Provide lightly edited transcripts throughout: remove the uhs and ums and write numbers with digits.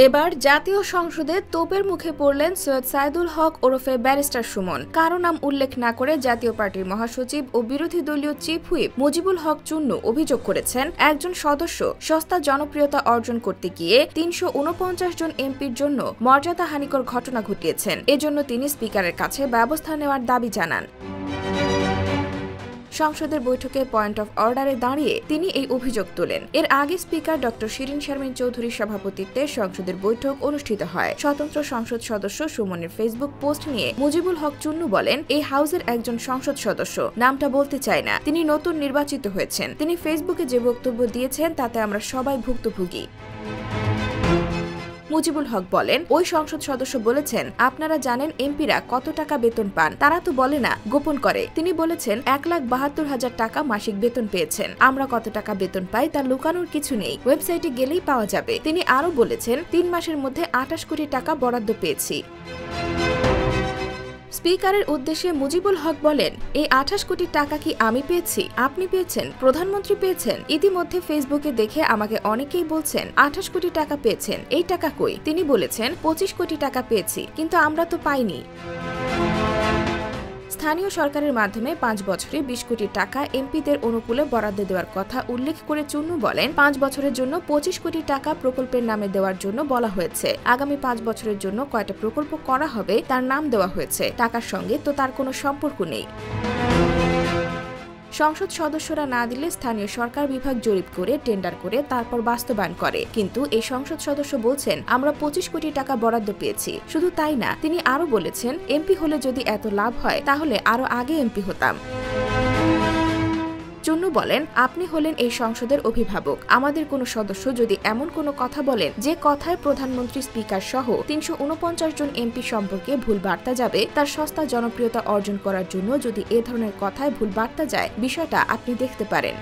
এবার জাতীয় সংসদে তোপের মুখে পড়লেন সৈয়দ সাইদুল হক ওরফে ব্যারিস্টার সুমন। কারো নাম উল্লেখ না করে জাতীয় পার্টির মহাসচিব ও বিরোধী দলীয় চিফ হুইপ মুজিবুল হক চুন্নু অভিযোগ করেছেন, একজন সদস্য সস্তা জনপ্রিয়তা অর্জন করতে গিয়ে ৩৪৯ জন এমপির জন্য মর্যাদাহানিকর ঘটনা ঘটিয়েছেন। এজন্য তিনি স্পিকারের কাছে ব্যবস্থা নেওয়ার দাবি জানান। সংসদের বৈঠকে পয়েন্ট অফ অর্ডারে দাঁড়িয়ে তিনি এই অভিযোগ তোলেন। এর আগে স্পিকার ড শিরিন শারমিন চৌধুরীর সভাপতিত্বে সংসদের বৈঠক অনুষ্ঠিত হয়। স্বতন্ত্র সংসদ সদস্য সুমনের ফেসবুক পোস্ট নিয়ে মুজিবুল হক চুন্নু বলেন, এই হাউসের একজন সংসদ সদস্য, নামটা বলতে চায় না, তিনি নতুন নির্বাচিত হয়েছেন। তিনি ফেসবুকে যে বক্তব্য দিয়েছেন তাতে আমরা সবাই ভুক্তভোগী। মুজিবুল হক বলেন, ওই সংসদ সদস্য বলেছেন, আপনারা জানেন এমপিরা কত টাকা বেতন পান, তারা তো বলে না, গোপন করে। তিনি বলেছেন ১,৭২,০০০ টাকা মাসিক বেতন পেয়েছেন। আমরা কত টাকা বেতন পাই তা লুকানোর কিছু নেই, ওয়েবসাইটে গেলেই পাওয়া যাবে। তিনি আরো বলেছেন, ৩ মাসের মধ্যে ২৮ কোটি টাকা বরাদ্দ পেয়েছি। স্পিকারের উদ্দেশ্যে মুজিবুল হক বলেন, এই ২৮ কোটি টাকা কি আমি পেয়েছি, আপনি পেয়েছেন, প্রধানমন্ত্রী পেয়েছেন? ইতিমধ্যে ফেসবুকে দেখে আমাকে অনেকেই বলছেন ২৮ কোটি টাকা পেয়েছেন, এই টাকা কই? তিনি বলেছেন ২৫ কোটি টাকা পেয়েছি, কিন্তু আমরা তো পাইনি। স্থানীয় সরকারের মাধ্যমে ৫ বছরে ২০ কোটি টাকা এমপিদের অনুকূলে বরাদ্দ দেওয়ার কথা উল্লেখ করে চুন্নু বলেন, ৫ বছরের জন্য ২৫ কোটি টাকা প্রকল্পের নামে দেওয়ার জন্য বলা হয়েছে। আগামী ৫ বছরের জন্য কয়টা প্রকল্প করা হবে তার নাম দেওয়া হয়েছে, টাকার সঙ্গে তো তার কোনো সম্পর্ক নেই। সংসদ সদস্যরা না দিলে স্থানীয় সরকার বিভাগ জরিপ করে টেন্ডার করে তারপর বাস্তবায়ন করে। কিন্তু এই সংসদ সদস্য বলছেন, আমরা ২৫ কোটি টাকা বরাদ্দ পেয়েছি। শুধু তাই না, তিনি আরো বলেছেন, এমপি হলে যদি এত লাভ হয় তাহলে আরো আগে এমপি হতাম। চুন্নু বলেন, আপনি হলেন এই সংসদের অভিভাবক। আমাদের কোনো সদস্য যদি এমন কোনো কথা বলেন যে কথায় প্রধানমন্ত্রী, স্পিকার সহ ৩৪৯ জন এমপি সম্পর্কে ভুল বার্তা যাবে, তার সস্তা জনপ্রিয়তা অর্জন করার জন্য যদি এ ধরনের কথায় ভুল বার্তা যায়, বিষয়টা আপনি দেখতে পারেন।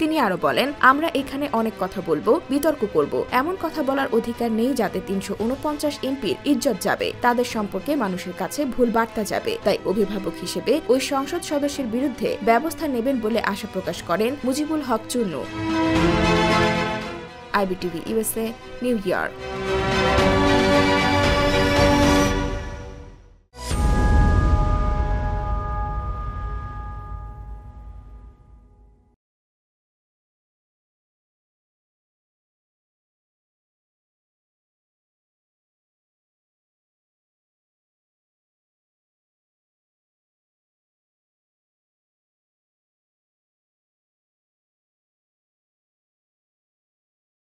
তিনি আরো বলেন, আমরা এখানে অনেক কথা বলবো, বিতর্ক করব, এমন কথা বলার অধিকার নেই যাতে ৩৪৯ এমপির ইজ্জত যাবে, তাদের সম্পর্কে মানুষের কাছে ভুল বার্তা যাবে। তাই অভিভাবক হিসেবে ওই সংসদ সদস্যের বিরুদ্ধে ব্যবস্থা নেবেন বলে আশা প্রকাশ করেন Mujibul Haq Chunnu. IBTV USA, new York.